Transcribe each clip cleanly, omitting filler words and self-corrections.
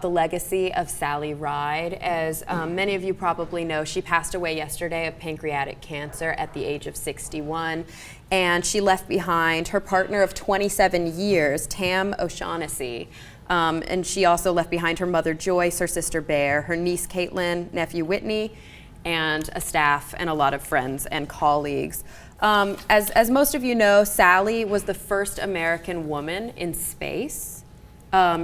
the legacy of Sally Ride. As many of you probably know, she passed away yesterday of pancreatic cancer at the age of 61. And she left behind her partner of 27 years, Tam O'Shaughnessy. And she also left behind her mother Joyce, her sister Bear, her niece Caitlin, nephew Whitney, and a staff and a lot of friends and colleagues. As most of you know, Sally was the first American woman in space.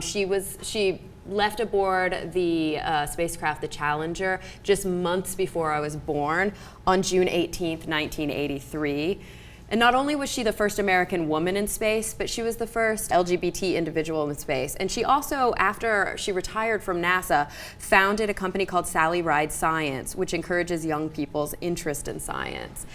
She left aboard the spacecraft, the Challenger, just months before I was born on June 18th, 1983. And not only was she the first American woman in space, but she was the first LGBT individual in space. And she also, after she retired from NASA, founded a company called Sally Ride Science, which encourages young people's interest in science.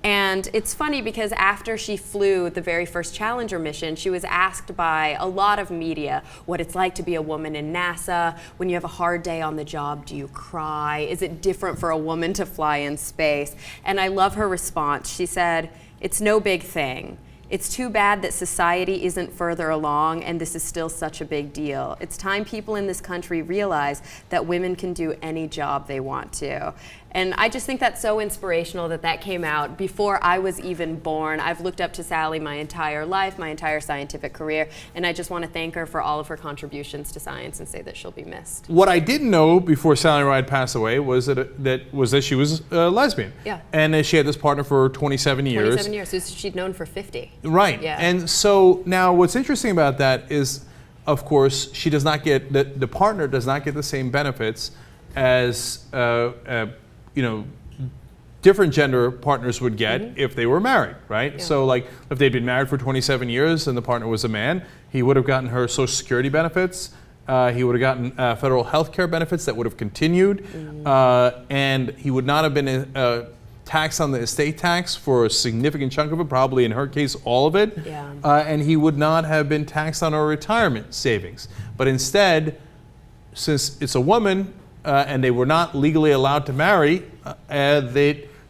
And it's funny because after she flew the very first Challenger mission, she was asked by a lot of media what it's like to be a woman in NASA. When you have a hard day on the job, do you cry? Is it different for a woman to fly in space? And I love her response. She said, "It's no big thing. It's too bad that society isn't further along and this is still such a big deal. It's time people in this country realize that women can do any job they want to." And I just think that's so inspirational that that came out before I was even born. I've looked up to Sally my entire life, my entire scientific career, and I just want to thank her for all of her contributions to science and say that she'll be missed. What I didn't know before Sally Ride passed away was that she was a lesbian. Yeah. And that she had this partner for 27 years. 27 years, so she'd known for 50. Right. Yeah. And so now what's interesting about that is, of course, she does not get, the partner does not get the same benefits as different gender partners would get if they were married, right? Yeah. So like if they'd been married for 27 years and the partner was a man, he would have gotten her Social Security benefits, he would have gotten federal health care benefits that would have continued, and he would not have been taxed on the estate tax for a significant chunk of it, probably in her case all of it, and he would not have been taxed on her retirement savings. But instead, since it's a woman, and they were not legally allowed to marry,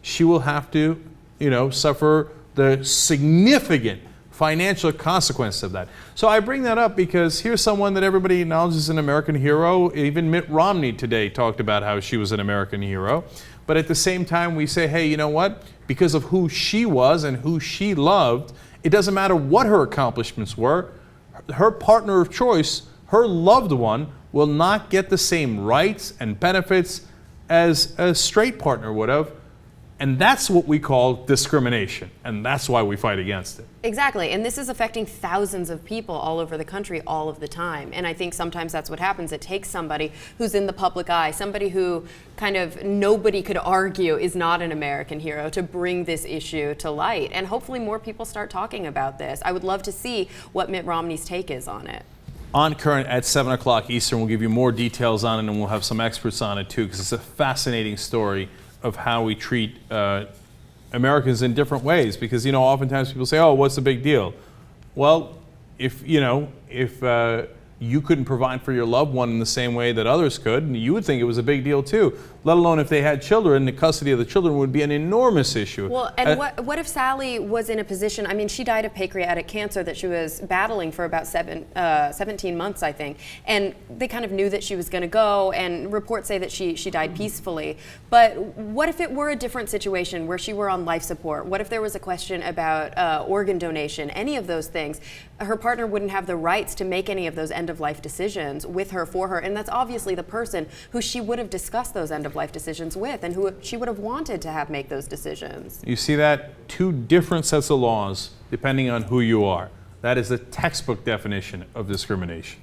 she will have to, suffer the significant financial consequence of that. So I bring that up because here's someone that everybody acknowledges as an American hero. Even Mitt Romney today talked about how she was an American hero. But at the same time, we say, hey, you know what? Because of who she was and who she loved, it doesn't matter what her accomplishments were. Her partner of choice, her loved one, will not get the same rights and benefits as a straight partner would have. And that's what we call discrimination. And that's why we fight against it. Exactly. And this is affecting thousands of people all over the country all of the time. And I think sometimes that's what happens. It takes somebody who's in the public eye, somebody who kind of nobody could argue is not an American hero, to bring this issue to light. And hopefully more people start talking about this. I would love to see what Mitt Romney's take is on it. On Current at 7 o'clock Eastern, we'll give you more details on it, and we'll have some experts on it too, because it's a fascinating story of how we treat Americans in different ways. Because oftentimes people say, "Oh, what's the big deal?" Well, if you couldn't provide for your loved one in the same way that others could, you would think it was a big deal too. Let alone if they had children, the custody of the children would be an enormous issue. Well, and what if Sally was in a position, I mean, she died of pancreatic cancer that she was battling for about 17 months, I think. And they kind of knew that she was going to go, and reports say that she died peacefully. But what if it were a different situation where she were on life support? What if there was a question about organ donation, any of those things? Her partner wouldn't have the rights to make any of those end-of-life decisions with her, for her. And that's obviously the person who she would have discussed those end-of-life decisions with, and who she would have wanted to have make those decisions. You see that? Two different sets of laws depending on who you are. That is the textbook definition of discrimination.